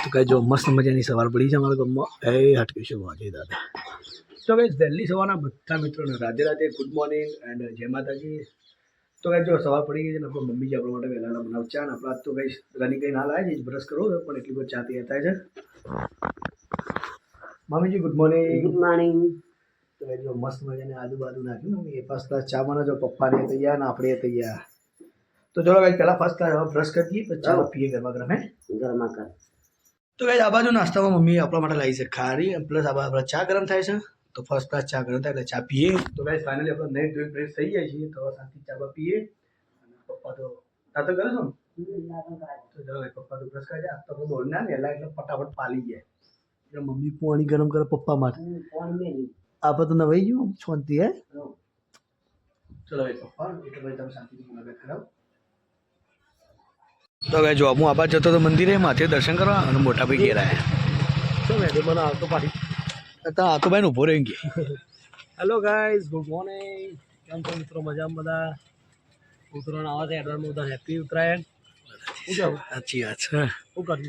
તો કઈ જો મસ્ત મજાની સવાર પડી છે અમારા ગામમાં એ હટકીશું વાંચી દાદા તો કઈ વહેલી સવારના બધા મિત્રોને Radhe Radhe good morning and જય માતાજી તો કઈ જો સવાર પડી ગઈ છે ને આપણે મમ્મીજી આપણા માટે વહેલા બનાવ ચા ને આપણા તો કઈ રનિંગ કઈ ના લાવે છે બ્રશ કરવો પણ એટલી બધી ચા તૈયાર થાય છે મમ્મીજી ગુડ મોર્નિંગ ગુડ મોર્નિંગ. તો કઈ જો મસ્ત મજાની આજુબાજુ નાખ્યું ને એ ફર્સ્ટ ક્લાસ ચા બનાવજો પપ્પાને તૈયાર ને આપણે તૈયાર તો ચલો ભાઈ પહેલાં ફર્સ્ટ ક્લાસ બ્રશ કરી દઈએ પછી ચા પીએ ગરમા ગરમ હે ગરમા કર. તો કઈ આ બાજુ નાસ્તામાં મમ્મી આપણા માટે લાવી છે ખારી પ્લસ આ બાજુ ચા ગરમ થાય છે તો ફર્સ્ટ ક્લાસ ચા ગરમ થાય એટલે ચા પીએ તો ગાઈસ ફાઇનલી આપણે નહીં ધોઈ ફ્રેશ થઈ જાય છીએ તો શાંતિ ચા પીએ અને પપ્પા તો આ તો કરે છો તો ચલો ભાઈ પપ્પા તો બ્રશ કરી જાય તો આપણે દોડ ના વહેલા એટલે ફટાફટ પાલી જાય એટલે મમ્મી પાણી ગરમ કરે પપ્પા માટે આપણે તો નવાઈ ગયું શાંતિ હે ચલો ભાઈ પપ્પા એટલે ભાઈ તમે શાંતિથી મુલાકાત કરાવો તો ભાઈ જો હું આબાદ જતો તો મંદિરે માથે દર્શન કરવા અને મોટા ભાઈ ઘેર આવ્યા શું મેં મને આવતો પાડી તો આ તો ભાઈ ઊભો રહી ગયો હેલો ગાઈઝ ગુડ મોર્નિંગ. કેમ છો મિત્રો? મજામાં બધા? ઉત્તરાયણ આવે છે એડવાન્સમાં બધા હેપી ઉત્તરાયણ. શું કહું? સાચી વાત છે શું કર્યું છે?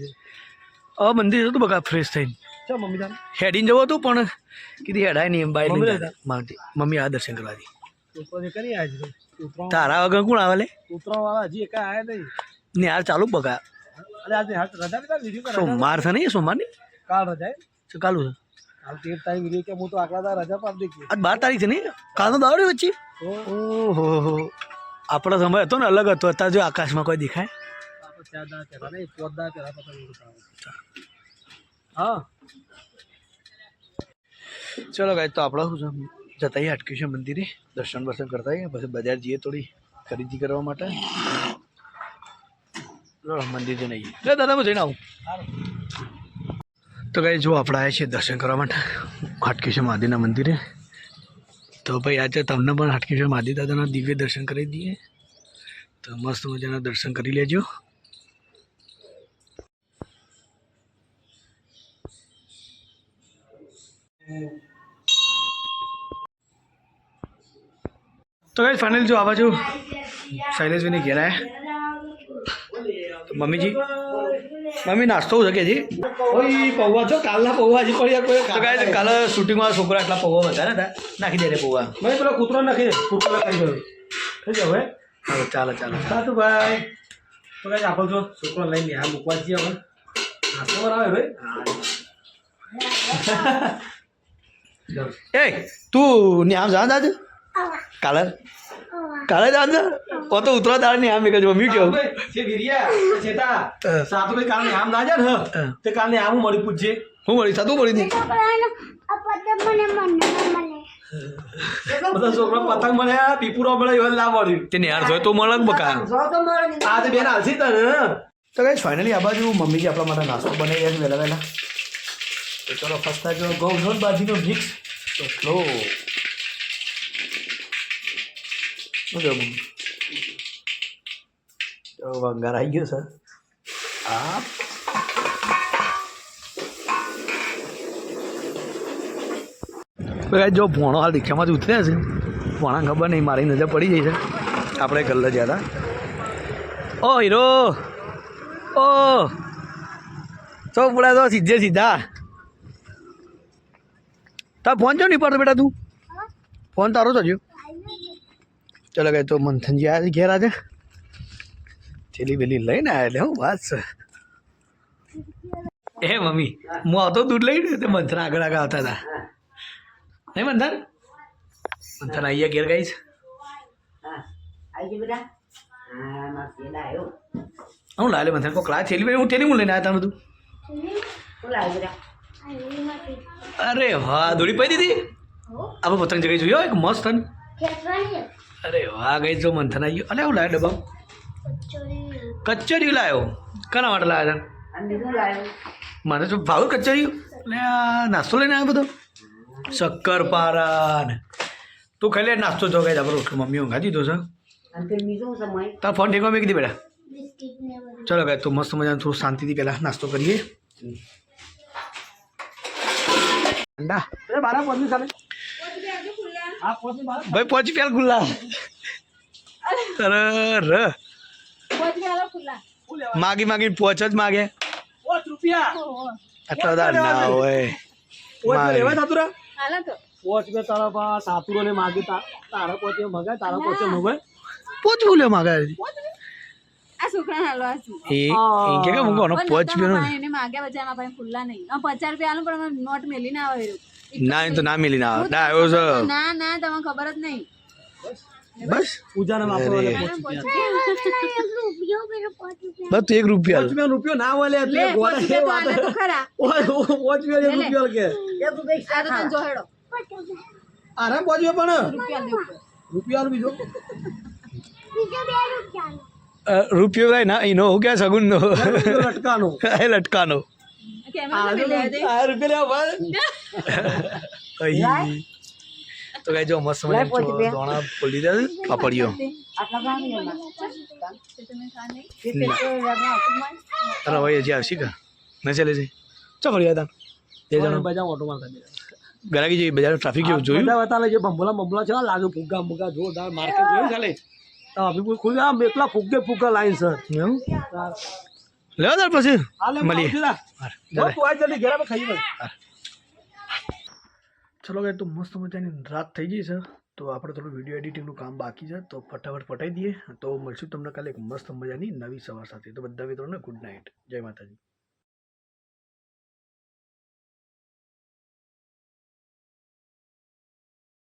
હવે મંદિર હતું બકા ફ્રેશ થઈને ચા મમ્મી તાને હેડીને જવું હતું પણ કીધી હેડાય નહીં એમ મમ્મી બાય મમ્મી આ દર્શન કરવાથી ઉત્તરાયણ કરી આવ્યા છે. ઉત્તરાયણ તારા વગર કોણ આવે લે ઉત્તરાયણ વાળા હજી એકા આવ્યા નહીં. ને યાર ચાલુ બકા અરે આજે હાથ રજા લીધા વિડીયો કરે સોમવાર છે નહીં સોમવારની કાલ રજા હે? શું કાલું છે કાલ 13 તારીખ વિડીયો કે હું તો આટલા દાડા રજા પાડી દીધી. આજ 12 તારીખ છે નહીં કાલનો દાવડી વચ્ચે તો ઓહો આપણો સમય હતો ને અલગ હતો અત્યારે જો આકાશમાં કોઈ દેખાય આપણે 4 દાડા પહેલા નહીં 14 દાડા પહેલા પતંગ ઉડાડતા. હા ચલો ગાય તો આપણે શું છે જતા અટક્યું છે મંદિરે દર્શન બર્શન કરતા આવીએ પછી બજાર જઈએ થોડી ખરીદી કરવા માટે મંદિર જઈને આવીએ લે દાદા હું જઈને આવું તો ગાય જો આપણે આવ્યા છીએ દર્શન કરવા માટે હાટકેશ્વર મહાદેવના મંદિરે તો ભાઈ આજે તમને પણ હાટકેશ્વર મહાદેવ દાદાના દિવ્ય દર્શન કરી દઈએ તો મસ્ત મજાના દર્શન કરી લેજો તો ગાઈસ ફાઇનલ જો આ બાજુ શૈલેષભાઈને ઘેર આવ્યા તો મમ્મી નાસ્તો છે કે જી ઓય પૌવા છો કાલના પૌવા હજી પડ્યા કોઈ તો ગાઈસ કાલે શૂટિંગમાં છોકરા એટલા પૌવા વધારે હતા નાખી દે રે પૌવા મેં પેલો કૂતરો નાખી દે કૂતરો ખાઈ ગયો થઈ જાવ હે હવે ચાલો સાતું ભાઈ તો કઈ આપો છો છોકરો લઈને આ મૂકવા જઈએ હવે નાસ્તો બનાવે ભાઈ એ તું ને આમ જા દાદ કાલે જ આજ ઓ તો ઉતરા દાળ ને આમ એક જ મમ્મી કેવું જે વિરિયા ચેતા સાતું ભાઈ કાલને આમ ના જાય ને તે કાલને આમ મળી પૂછજે હું મળી સાતું મળી નહીં બધા છોકરા પતંગ મળ્યા પીપુરો મળે એવું ના મળ્યું તેને યાર જોઈ તો મળે જ બકા આજે બેન હાલશી તને તો કઈ ફાઇનલી આ બાજુ મમ્મીજી આપણા માટે નાસ્તો બનાવી રહ્યા છે વહેલા તો ચલો ફર્સ્ટ જો ઘઉં નો બાજીનો મિક્સ તો સ્લો શું કહ્યું મમ્મી તો વંગાર આવી ગયો સર હા જો ભોણો હાલ રિક્ષામાંથી ઉતર્યા છે ભોણા ખબર નહીં મારી નજર પડી જાય છે આપણે ગલ્લે ગયા હતા ઓ હીરો ઓ સૌ પડ્યા તો સીધા તાર ફોન ચો નહીં પડતો બેટા તું ફોન તારો તો જો ચાલો કઈ તો મંથનજી આવ્યા ઘેર આજે થેલી વેલી લઈને આવ્યા એટલે હું વાત છે એ મમ્મી હું આવતો દૂધ લઈને તે મંથન આગળ આવતા હતા નહીં મંથન આવી ગયા ઘેર ગઈ હું લાવે મંથન કોઈ ક્લાસ થેલી હું થેલી હું લઈને આવ્યા તું અરે વાહ દોડી પાઈ દીધી આપણે પતંગ જગ્યાએ જોયો એક મસ્ત અરે વાહ ગઈ જો મંથન આવી ગયો અરે હું લાવ્યો ડબ્બા કચોરી લાવ્યો કોના માટે લાવ્યા હતા મને તો ભાવ કચોરી એટલે નાસ્તો લઈને આવ્યો બધો શક્કરપારા ને તું ખાઈ લે નાસ્તો જો ગઈ આપણે રોટલો મમ્મી ઊંઘા દીધો છે તાર ફોન ઠેકવા મેં કીધી બેટા ચલો ગઈ તો મસ્ત મજાનું થોડું શાંતિથી પહેલાં નાસ્તો કરીએ ઠંડા ભાઈ પહોંચી પેલ ખુલ્લા અરે માગી માગી પહોંચ જ માગે 5 રૂપિયા આટલા બધા ના હોય 5 રૂપિયા લેવા સાતુરા હાલો તો 5 રૂપિયા તારા પા સાતુરો ને માગી તારા 5 રૂપિયા મગાય તારા 5 રૂપિયા મગાય પોચવું લે માગા આ છોકરાને હાલો આ શું એ કે હું કોનો પોચ પીનો એને માગ્યા બજાર માં ભાઈ ખુલ્લા નહીં 50 રૂપિયા આલું પણ નોટ મેલી ના આવે ના એ તો ના મિલી ના ના આવ્યો છે ના ના તમને ખબર જ નહીં બસ પૂજાના વાપરવાને 5 બસ તો 1 રૂપિયા રૂપિયો ના હોય લે લે એટલે ગોળા પોચ છે રૂપિયા તો ખરા 5 રૂપિયા કે આ તો તને જો હેડો આરામ 5 રૂપિયા પણ રૂપિયા દેવું રૂપિયા બીજો રૂપિયો ભાઈ ના એનો હું ક્યાં સગુન નો લટકાનો એ લટકાનો કેમેરા લે દે આ રૂપિયા લેવા અહીં તો કઈ જો મસ્ત મજા દોણા ખોલી દે પાપડીઓ તમે ખાને અરે ભાઈ હજી આવશી કા ન ચાલે છે ચો ફરી હતા તે જણો બજાર ઓટોમાં કરી ગરાકી જે બજાર ટ્રાફિક કેવું જોયું બધા બતાવે છે બંબોલા છે લાગે ફુગ્ગા મુગ્ગા જોરદાર માર્કેટ જોયું ખાલે તો અભી ખુલ્લે આમ એકલા ફુગ્ગા લાઈન સર એવું લેવા તાર પછી હાલે મળીએ તું આ જલ્દી ઘરે ખાઈ ભાઈ ચલો કે તો મસ્ત મજાની રાત થઈ ગઈ છે તો આપણે થોડું વિડીયો એડિટિંગનું કામ બાકી છે તો ફટાફટ પટાઈ દઈએ તો મળશું તમને કાલે એક મસ્ત મજાની નવી સવાર સાથે તો બધા મિત્રોને ગુડ નાઇટ જય માતાજી.